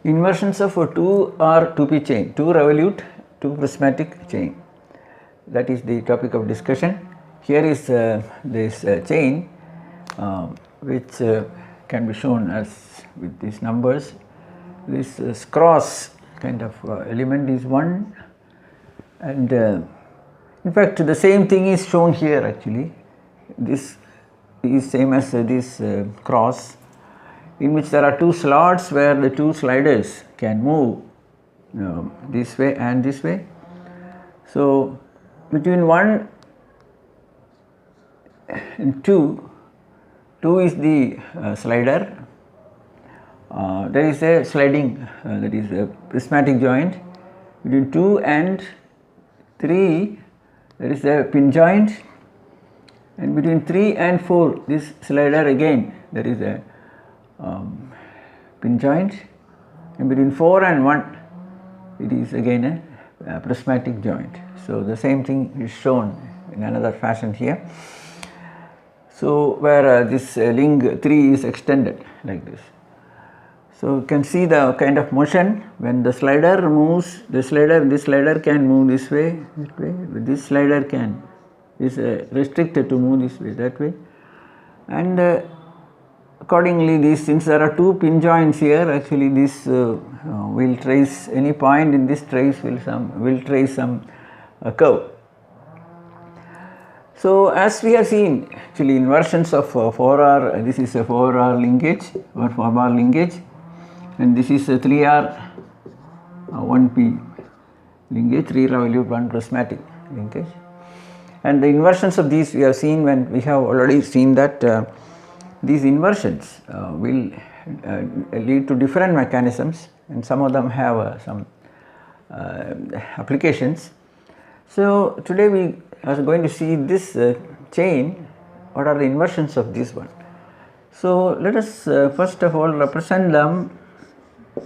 Inversions of a 2R-2P chain, 2 revolute, 2 prismatic chain. That is the topic of discussion. Here is this chain which can be shown as with these numbers. This cross kind of element is 1, and in fact the same thing is shown here actually. This is same as this cross, in which there are 2 slots where the 2 sliders can move this way and this way. So between 1 and 2 is the slider. There is a sliding, that is a prismatic joint. Between 2 and 3 there is a pin joint, and between 3 and 4 this slider again there is a pin joint, and between 4 and 1 it is again a prismatic joint. So the same thing is shown in another fashion here. So where this link 3 is extended like this. So you can see the kind of motion when the slider moves. This slider can move this way, but this slider is restricted to move this way, that way, and accordingly, since there are 2 pin joints here, actually this will trace any point in this trace will trace some curve. So as we have seen, actually inversions of 4R, this is a 4R linkage or 4-bar linkage, and this is a 3R-1P linkage, 3 revolute 1 prismatic linkage. And the inversions of these we have seen when we have already seen that these inversions will lead to different mechanisms, and some of them have some applications. So today we are going to see this chain, what are the inversions of this one. So let us first of all represent them,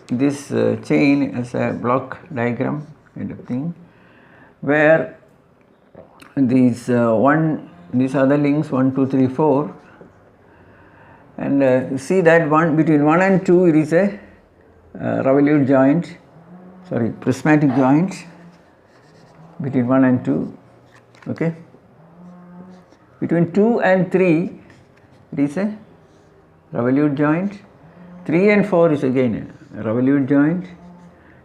this chain, as a block diagram kind of thing, where these these are the links 1, 2, 3, 4, and you see that between 1 and 2 it is a revolute joint, prismatic joint between 1 and 2. Okay. Between 2 and 3 it is a revolute joint. 3 and 4 is again a revolute joint,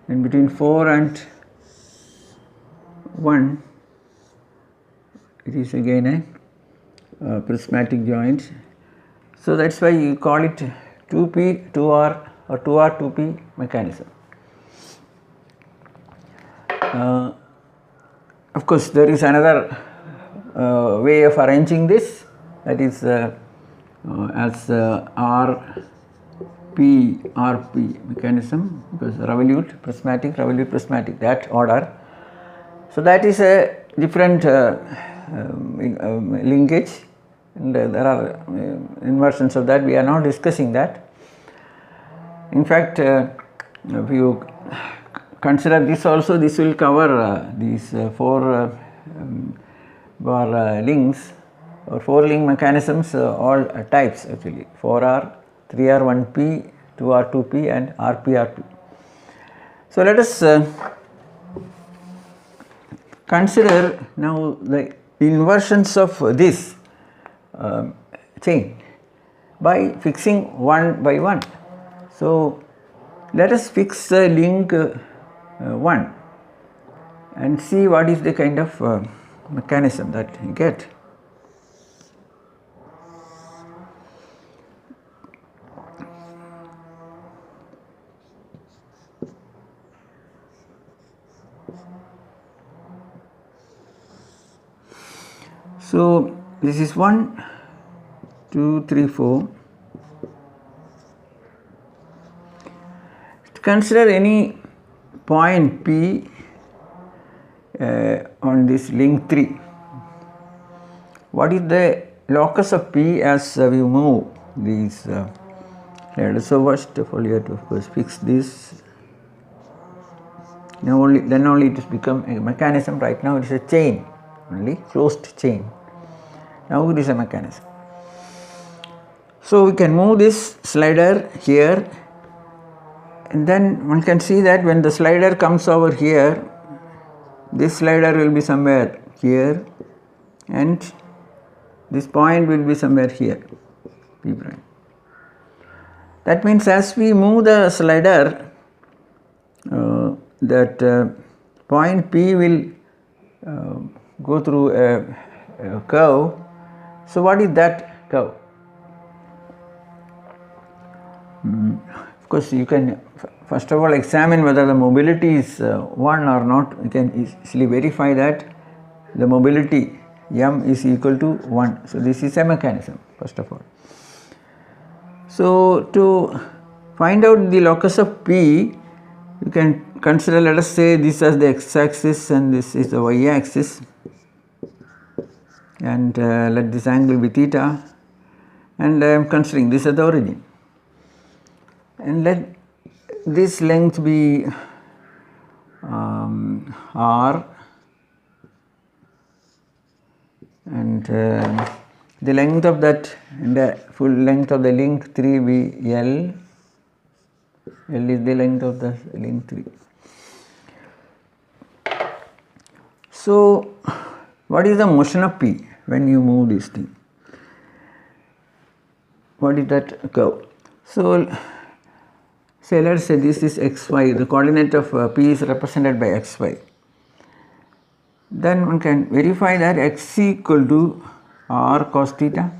and between 4 and 1 it is again a prismatic joint. So that's why you call it 2P, 2R or 2R-2P mechanism. Of course, there is another way of arranging this, that is as RP mechanism, because revolute, prismatic, that order. So that is a different linkage, and there are inversions of that. We are not discussing that. In fact, if you consider this also, this will cover these 4 bar links or 4 link mechanisms, all types actually, 4R, 3R-1P, 2R-2P and RP-R2. So let us consider now the inversions of this chain by fixing one by one. So let us fix the link 1 and see what is the kind of mechanism that you get. So this is 1, 2, 3, 4. Consider any point P on this link 3. What is the locus of P as we move these ladder? So first of all you have to of course fix this. Then only it has become a mechanism. Right now it is a chain, only closed chain. Now it is a mechanism. So we can move this slider here and then one can see that when the slider comes over here, this slider will be somewhere here and this point will be somewhere here, P prime. That means as we move the slider, that point P will go through a curve. So what is that curve? Of course, you can first of all examine whether the mobility is 1 or not. You can easily verify that the mobility m is equal to 1. So this is a mechanism, first of all. So to find out the locus of P, you can consider, let us say, this as the x-axis and this is the y-axis, and let this angle be theta, and I am considering this as the origin, and let this length be r, and the length of that, and the full length of the link 3 be L. L is the length of the link 3. So what is the motion of P when you move this thing? What is that curve? So say, let us say this is xy, the coordinate of P is represented by xy. Then one can verify that x equal to r cos theta,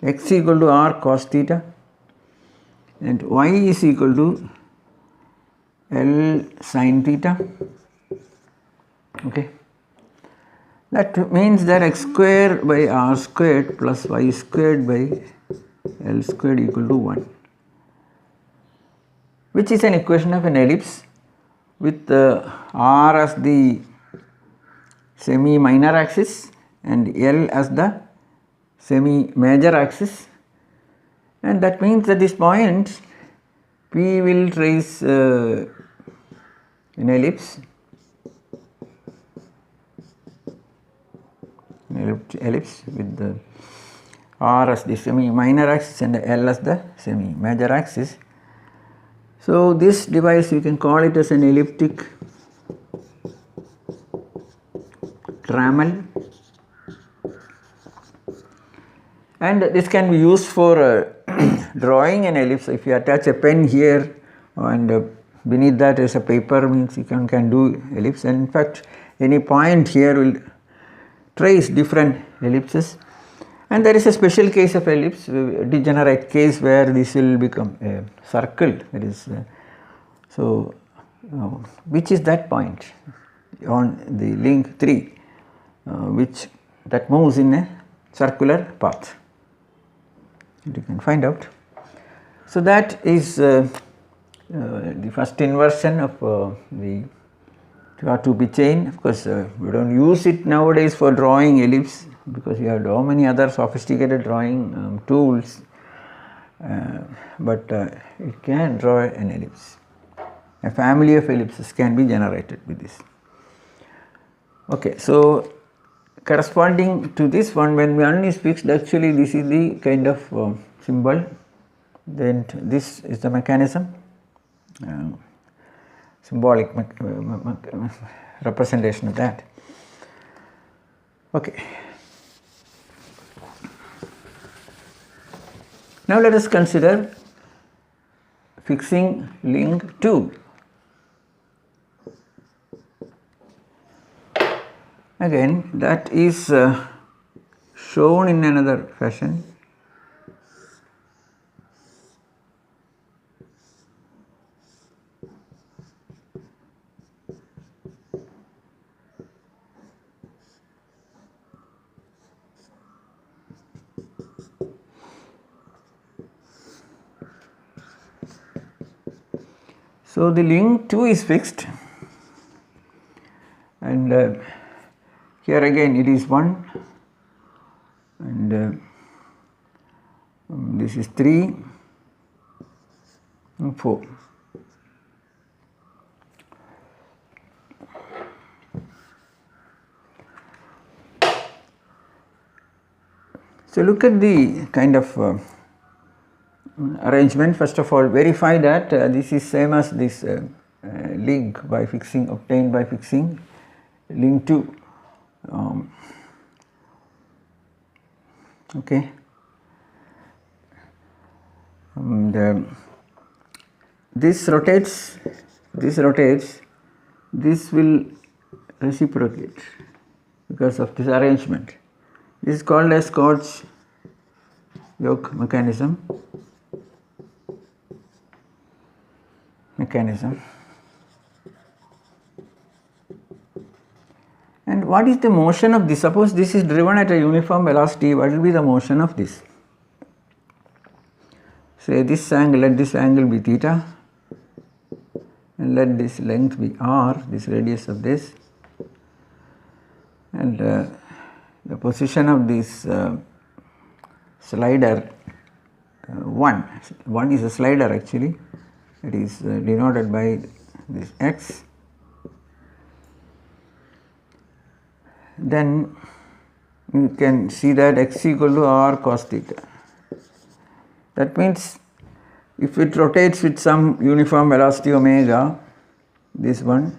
x equal to r cos theta, and y is equal to L sin theta. Okay. That means that x squared by r squared plus y squared by L squared equal to 1, which is an equation of an ellipse with r as the semi minor axis and L as the semi major axis, and that means that this point P will trace an ellipse, with the r as the semi minor axis and L as the semi major axis. So this device, you can call it as an elliptic trammel, and this can be used for drawing an ellipse. If you attach a pen here and beneath that is a paper, means you can do ellipse, and in fact any point here will trace different ellipses. And there is a special case of ellipse, degenerate case, where this will become a circle. That is, which is that point on the link 3, which that moves in a circular path. And you can find out. So that is the first inversion of the 2R-2P chain. Of course, we don't use it nowadays for drawing ellipse, because you have so many other sophisticated drawing tools, but it can draw an ellipse. A family of ellipses can be generated with this. Okay, so corresponding to this one, when one is fixed, actually this is the kind of symbol, then this is the mechanism, symbolic representation of that. Okay. Now let us consider fixing link 2. Again, that is shown in another fashion. So the link 2 is fixed, and here again it is 1, and this is 3 and 4. So look at the kind of arrangement, first of all verify that this is same as this link by fixing, obtained by fixing link 2. Okay. And this rotates, this will reciprocate because of this arrangement. This is called as Scotch yoke mechanism. And what is the motion of this? Suppose this is driven at a uniform velocity, what will be the motion of this? Say this angle, let this angle be theta, and let this length be r, this radius of this, and the position of this slider 1 is a slider actually, it is denoted by this x. Then you can see that x equal to r cos theta. That means if it rotates with some uniform velocity omega, this one,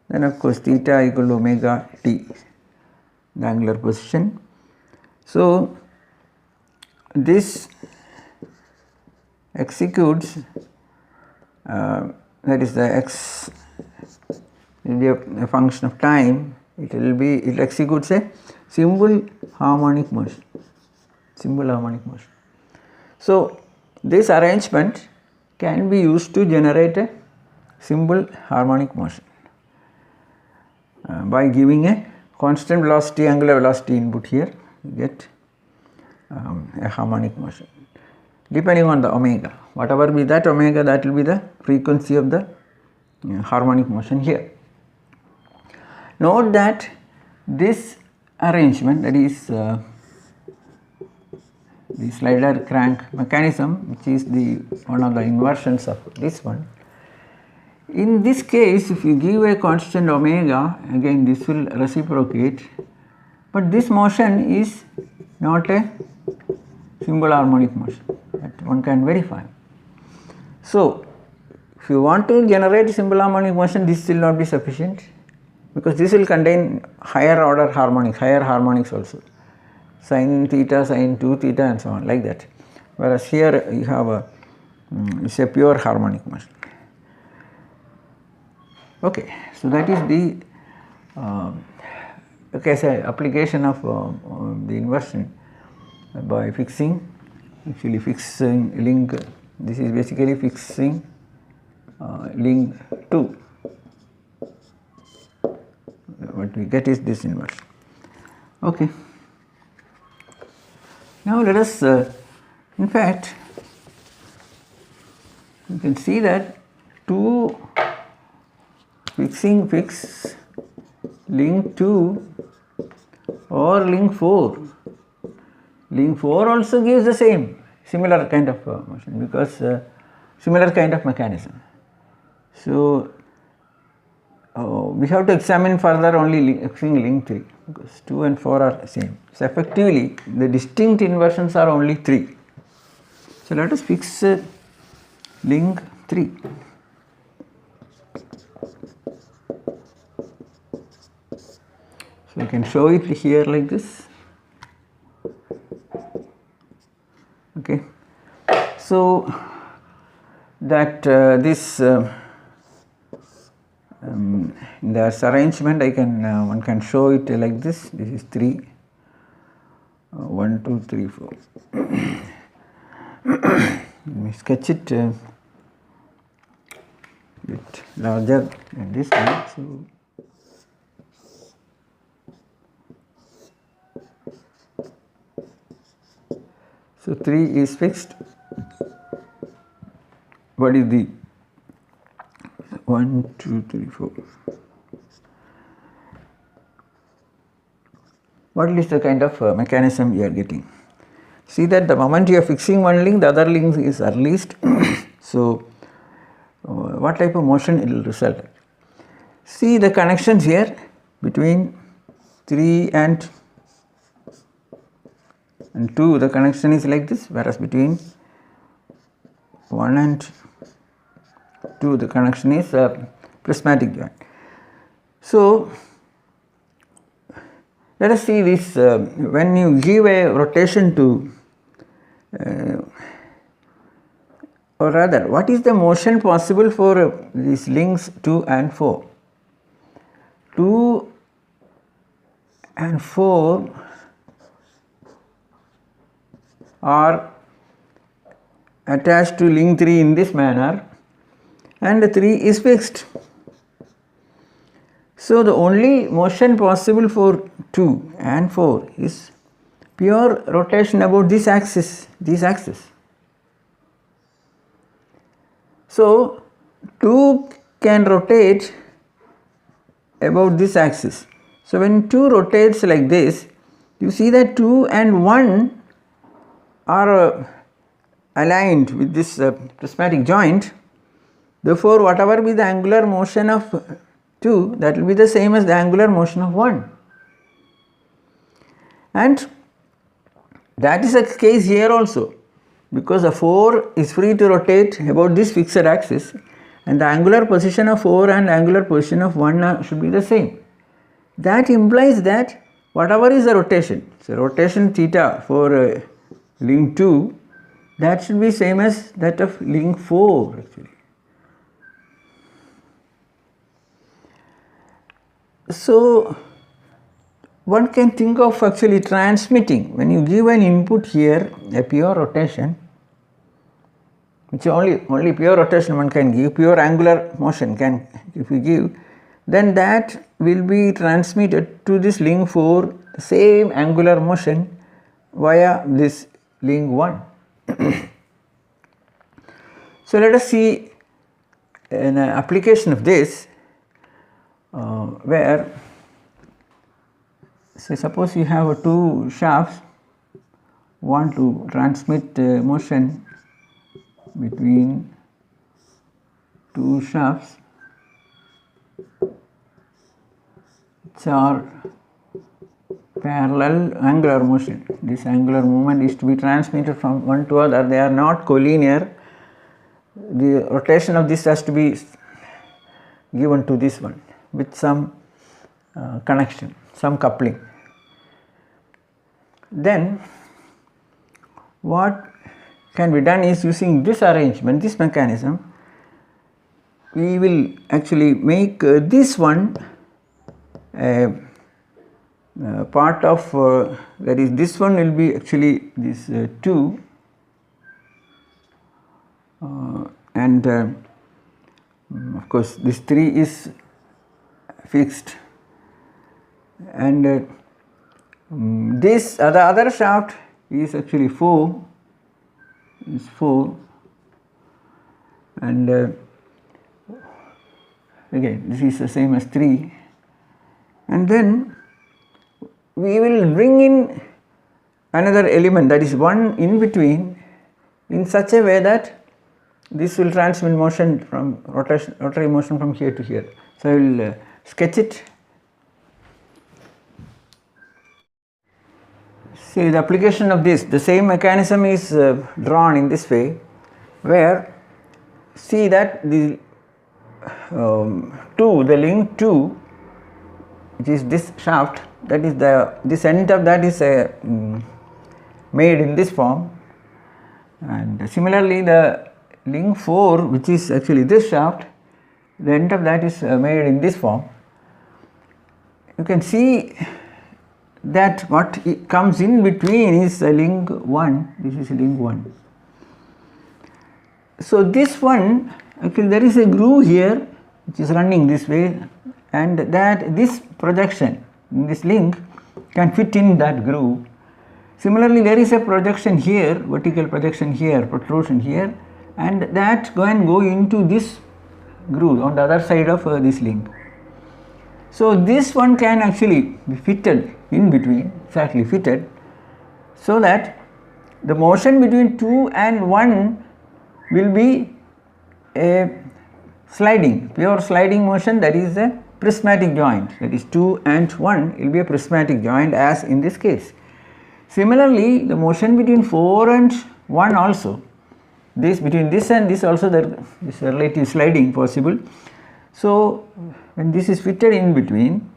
then of course theta equal to omega t, the angular position. So this executes, that is the x will be a function of time, it executes a simple harmonic motion. So this arrangement can be used to generate a simple harmonic motion by giving a constant velocity, angular velocity input here, you get a harmonic motion depending on the omega. Whatever be that omega, that will be the frequency of the harmonic motion here. Note that this arrangement, that is the slider crank mechanism, which is the one of the inversions of this one. In this case, if you give a constant omega, again this will reciprocate, but this motion is not a simple harmonic motion, that one can verify. So if you want to generate simple harmonic motion, this will not be sufficient, because this will contain higher order harmonics, higher harmonics also, sin theta, sin 2 theta and so on, like that. Whereas here you have it's a pure harmonic motion. Okay, so that is the say application of the inversion by fixing link. This is basically fixing link 2. What we get is this inversion. Okay. Now let us, in fact, you can see that to fix link 2 or link 4. Link 4 also gives the similar kind of motion, because similar kind of mechanism. So we have to examine further only fixing link 3, because 2 and 4 are the same. So effectively the distinct inversions are only 3. So let us fix link 3. So we can show it here like this. Okay. So that this in this arrangement I can one can show it like this. This is 3, 1, 2, 3, 4. Let me sketch it a bit larger than this one. So 3 is fixed. What is the 1, 2, 3, 4? What is the kind of mechanism you are getting? See that the moment you are fixing one link, the other link is released. So what type of motion it will result? See the connections here between 3 and 2, the connection is like this, whereas between 1 and 2, the connection is a prismatic joint. So, let us see this when you give a rotation to or rather, what is the motion possible for these links 2 and 4? 2 and 4 are attached to link 3 in this manner, and 3 is fixed. So, the only motion possible for 2 and 4 is pure rotation about this axis, these axes. So, 2 can rotate about this axis. So, when 2 rotates like this, you see that 2 and 1 are aligned with this prismatic joint. Therefore, whatever be the angular motion of 2, that will be the same as the angular motion of 1. And that is the case here also, because the 4 is free to rotate about this fixed axis, and the angular position of 4 and angular position of 1 should be the same. That implies that whatever is the rotation, so rotation theta for link 2, that should be same as that of link 4 actually. So, one can think of actually transmitting, when you give an input here, a pure rotation, which only pure rotation one can give, pure angular motion can, if you give, then that will be transmitted to this link 4, same angular motion via this link 1. So, let us see an application of this where, say, suppose you have 2 shafts, want to transmit motion between 2 shafts which are parallel angular motion. This angular movement is to be transmitted from one to other. They are not collinear. The rotation of this has to be given to this one with some connection, some coupling. Then what can be done is, using this arrangement, this mechanism, we will actually make this one part of, that is, this one will be actually this 2 and of course this 3 is fixed, and this the other shaft is actually 4, is 4, and again this is the same as 3, and then we will bring in another element, that is 1 in between, in such a way that this will transmit motion from rotary motion from here to here. So, I will sketch it. See, the application of this, the same mechanism is drawn in this way, where see that the 2, the link 2, which is this shaft, that is this end of that is made in this form, and similarly the link 4, which is actually this shaft, the end of that is made in this form. You can see that what comes in between is link 1, this is link 1. So, this one, actually there is a groove here which is running this way, and that this projection, this link can fit in that groove. Similarly, there is a projection here, vertical projection here, protrusion here, and that can go into this groove on the other side of this link. So, this one can actually be fitted in between, exactly fitted, so that the motion between 2 and 1 will be a sliding, pure sliding motion, that is a prismatic joint, that is 2 and 1 will be a prismatic joint as in this case. Similarly, the motion between 4 and 1 also this between this and this also there is a relative sliding possible. So when this is fitted in between,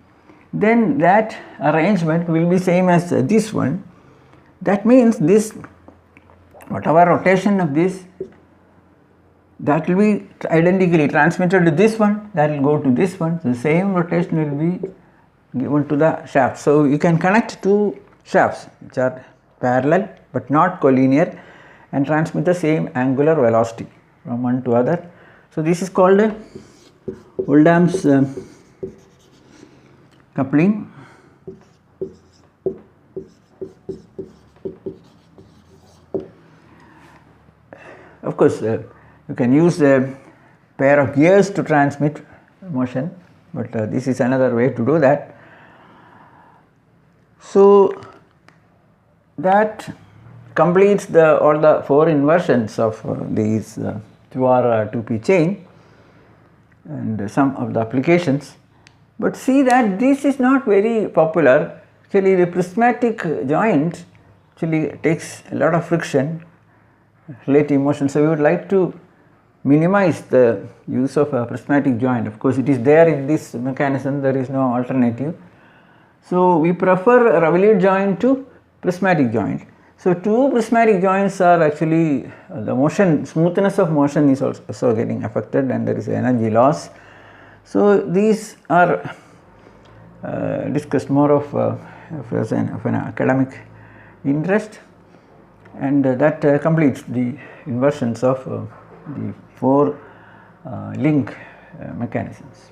then that arrangement will be same as this one. That means this, whatever rotation of this, that will be identically transmitted to this one, that will go to this one. So the same rotation will be given to the shaft. So you can connect two shafts which are parallel but not collinear and transmit the same angular velocity from one to other. So this is called Oldham's coupling. Of course, you can use a pair of gears to transmit motion, but this is another way to do that. So that completes all the 4 inversions of these 2R-2P chain and some of the applications. But see that this is not very popular. Actually, the prismatic joint actually takes a lot of friction, relative motion. So we would like to minimize the use of a prismatic joint. Of course, it is there in this mechanism, there is no alternative. So we prefer a revolute joint to prismatic joint. So two prismatic joints are actually the motion, smoothness of motion is also getting affected and there is energy loss. So these are discussed more of an academic interest, and that completes the inversions of the 4 link mechanisms.